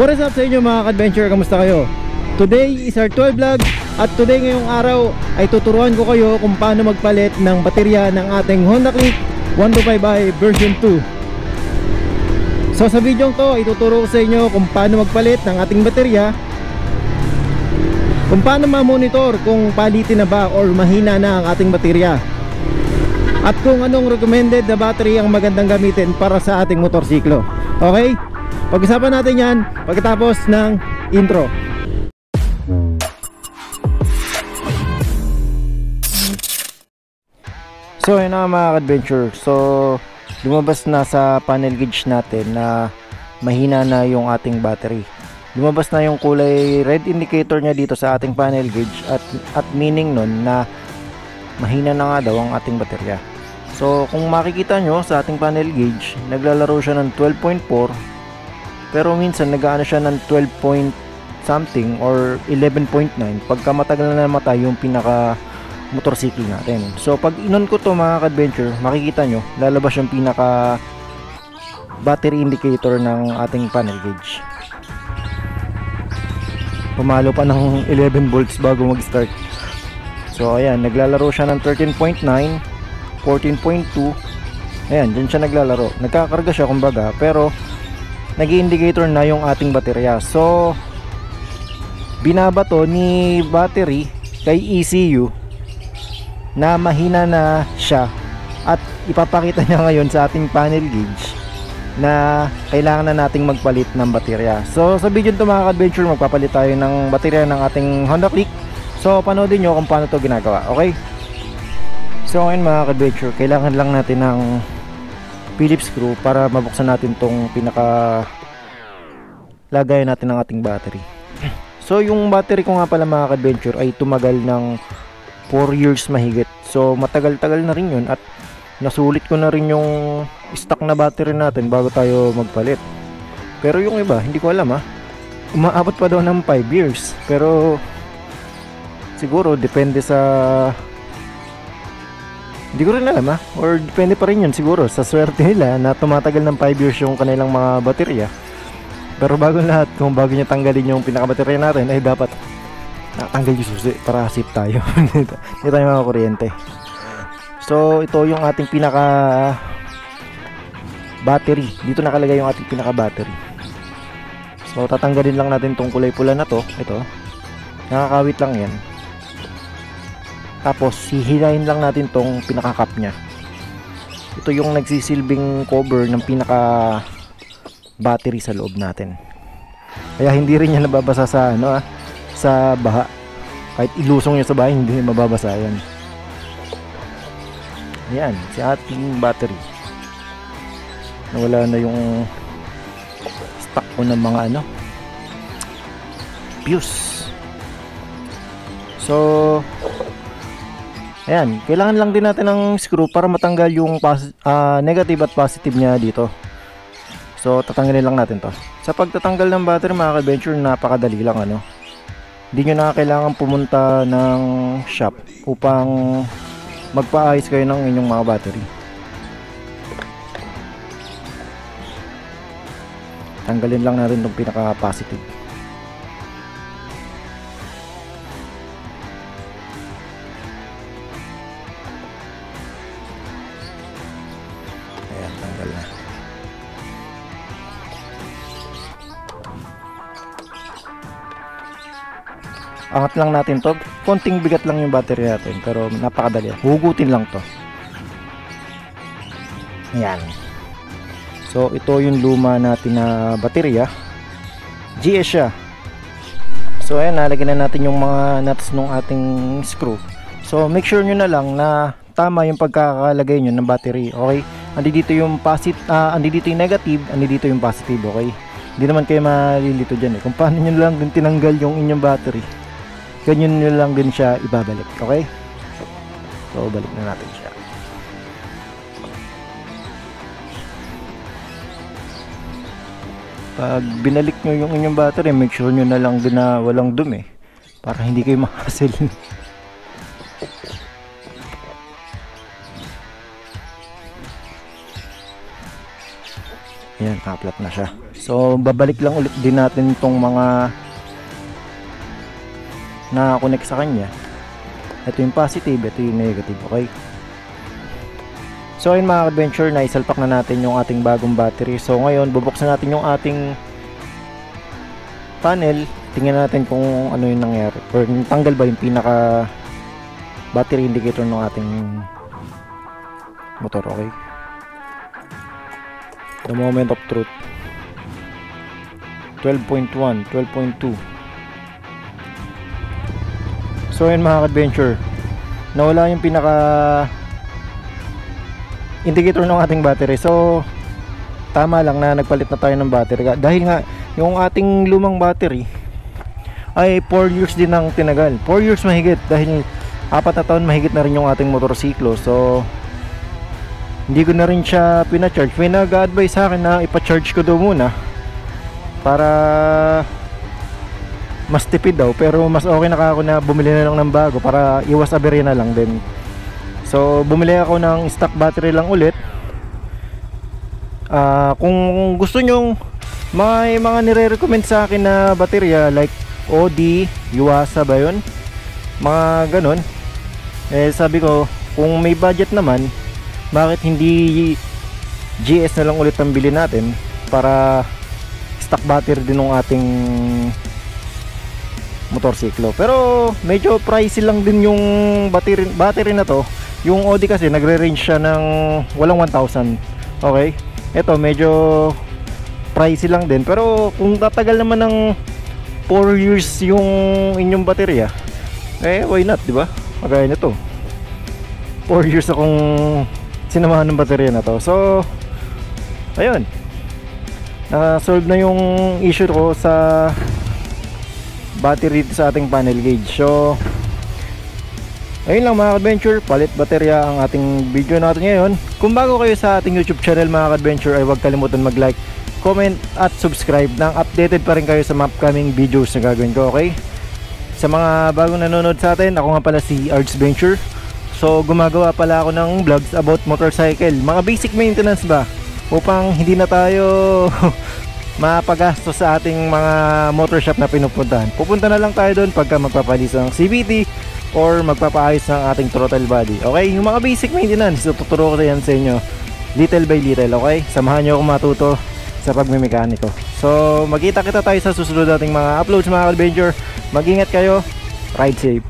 What is up sa inyo mga ka-adventure? Kamusta kayo? Today is our 12 vlog at today ngayong araw ay tuturuan ko kayo kung paano magpalit ng baterya ng ating Honda Click 125i version 2. So sa video to ay tuturo ko sa inyo kung paano magpalit ng ating baterya, kung paano ma-monitor kung palitin na ba or mahina na ang ating baterya, at kung anong recommended na battery ang magandang gamitin para sa ating motorsiklo. Okay? Pag-usapan natin yan pagkatapos ng intro. So yun na mga ka-adventure. So lumabas na sa panel gauge natin na mahina na yung ating battery. Lumabas na yung kulay red indicator niya dito sa ating panel gauge at meaning nun na mahina na nga daw ang ating baterya. So kung makikita nyo sa ating panel gauge, naglalaro siya ng 12.4, pero minsan nag-aano siya ng 12 point something or 11.9 pagka matagal na namatay yung pinaka motorcycle natin. So pag inon ko to mga ka-adventure, makikita nyo lalabas yung pinaka battery indicator ng ating panel gauge. Pumalo pa ng 11 volts bago mag-start. So ayan, naglalaro siya ng 13.9, 14.2. ayan, dyan siya naglalaro. Nagkakarga siya kumbaga, pero nag-indicator na yung ating baterya. So binabato ni battery kay ECU na mahina na siya, at ipapakita niya ngayon sa ating panel gauge na kailangan na nating magpalit ng baterya. So sa video ito mga ka-adventure, magpapalit tayo ng baterya ng ating Honda Click. So panoodin nyo kung paano to ginagawa. Okay? So ngayon mga ka-adventure, kailangan lang natin ng Phillips screw para mabuksan natin tong pinaka lagayan natin ng ating battery. So yung battery ko nga pala mga ka-adventure ay tumagal ng 4 years mahigit. So matagal-tagal na rin yun, at nasulit ko na rin yung stock na battery natin bago tayo magpalit. Pero yung iba, hindi ko alam umaabot pa daw ng 5 years. Pero siguro depende sa, hindi ko rin alam or depende pa rin yun siguro sa swerte nila na tumatagal ng 5 years yung kanilang mga baterya. Pero bago lahat, kung bago niya tanggalin yung pinakabaterya natin, ay dapat natanggal yung susi para safe tayo. Hindi tayo mga kuryente. So ito yung ating pinaka battery. Dito nakalagay yung ating pinaka battery. So tatanggalin lang natin tong kulay pula na to. Ito, nakakawit lang yan. Tapos hihilahin lang natin tong pinaka cap nya. Ito yung nagsisilbing cover ng pinaka battery sa loob natin, kaya hindi rin yan nababasa sa sa baha. Kahit ilusong nyo sa bahay, hindi mababasa yan. Yan si ating battery. Nawala na yung stock ko ng mga fuse. So ayan, kailangan lang din natin ng screw para matanggal yung negative at positive niya dito. So tatanggalin lang natin to. Sa pagtatanggal ng battery mga ka-adventure, napakadali lang Hindi nyo na kailangan pumunta ng shop upang magpaayos kayo ng inyong mga battery. Tanggalin lang natin itong pinaka positive. Ayan, tanggal na. Angat lang natin to. Konting bigat lang yung battery natin, pero napakadali. Hugutin lang to. Ayan. So ito yung luma natin na baterya. GS siya. So ayan, nalagyan na natin yung mga nuts ng ating screw. So make sure nyo na lang na tama yung pagkakalagay nyo ng battery. Okay? Andito yung andito yung negative, andito yung positive. Okay? Hindi naman kayo malilito dyan kung paano nyo lang din tinanggal yung inyong battery. Ganyan nyo lang din siya ibabalik. Okay? So balik na natin siya. Pag binalik nyo yung inyong battery, make sure nyo na lang din na walang dumi para hindi kayo ma-hassle. Ayan, na-flat na siya. So babalik lang ulit din natin itong mga na-connect sa kanya. Ito yung positive, ito yung negative, okay? So ayun mga adventure, na isalpak na natin yung ating bagong battery. So ngayon bubuksan natin yung ating panel. Tingnan natin kung ano yung nangyari, or tanggal ba yung pinaka battery indicator ng ating motor, okay? The moment of truth, 12.1, 12.2. So ayun mga adventure, nawala yung pinaka indicator ng ating battery. So tama lang na nagpalit na tayo ng battery, dahil nga yung ating lumang battery ay 4 years din ang tinagal, 4 years mahigit, dahil 4 na taon mahigit na rin yung ating motorsiklo. So hindi ko na rin siya pina-charge. May nag-advise sa akin na ipa-charge ko daw muna para mas tipid daw, pero mas okay na ako na bumili na lang ng bago para iwas aberya na lang din. So bumili ako ng stock battery lang ulit. Kung gusto nyong may mga nire-recommend sa akin na baterya like OD, Yuasa ba yun, mga ganon, sabi ko kung may budget naman, bakit hindi GS na lang ulit ang bilhin natin para stock battery din ng ating motorsiklo. Pero medyo pricey lang din yung battery na to. Yung OD kasi nagre-range siya ng walang 1,000. Okay, ito medyo pricey lang din, pero kung tatagal naman ng 4 years yung inyong baterya, why not, di ba? Kagaya nito, 4 years akong sinamahan ng baterya na to. So ayun, na-solve na yung issue ko sa battery dito sa ating panel gauge. So ayun lang mga adventure, palit baterya ang ating video natin ngayon. Kung bago kayo sa ating YouTube channel mga adventure, ay huwag kalimutan mag-like, comment at subscribe, nang updated pa rin kayo sa mga upcoming videos na gagawin ko, okay? Sa mga bagong nanonood sa atin, ako nga pala si Arts Venture. So gumagawa pala ako ng vlogs about motorcycle, mga basic maintenance ba, upang hindi na tayo mapagastos sa ating mga motor shop na pinupuntahan. Pupunta na lang tayo doon pagka magpapalis ng CVT or magpapaayos ng ating throttle body, okay? Yung mga basic maintenance, tuturo ko yan sa inyo little by little, okay? Samahan nyo ako matuto sa pagmemekaniko. So magkita-kita tayo sa susunod nating mga uploads mga adventure. Mag-ingat kayo, ride safe.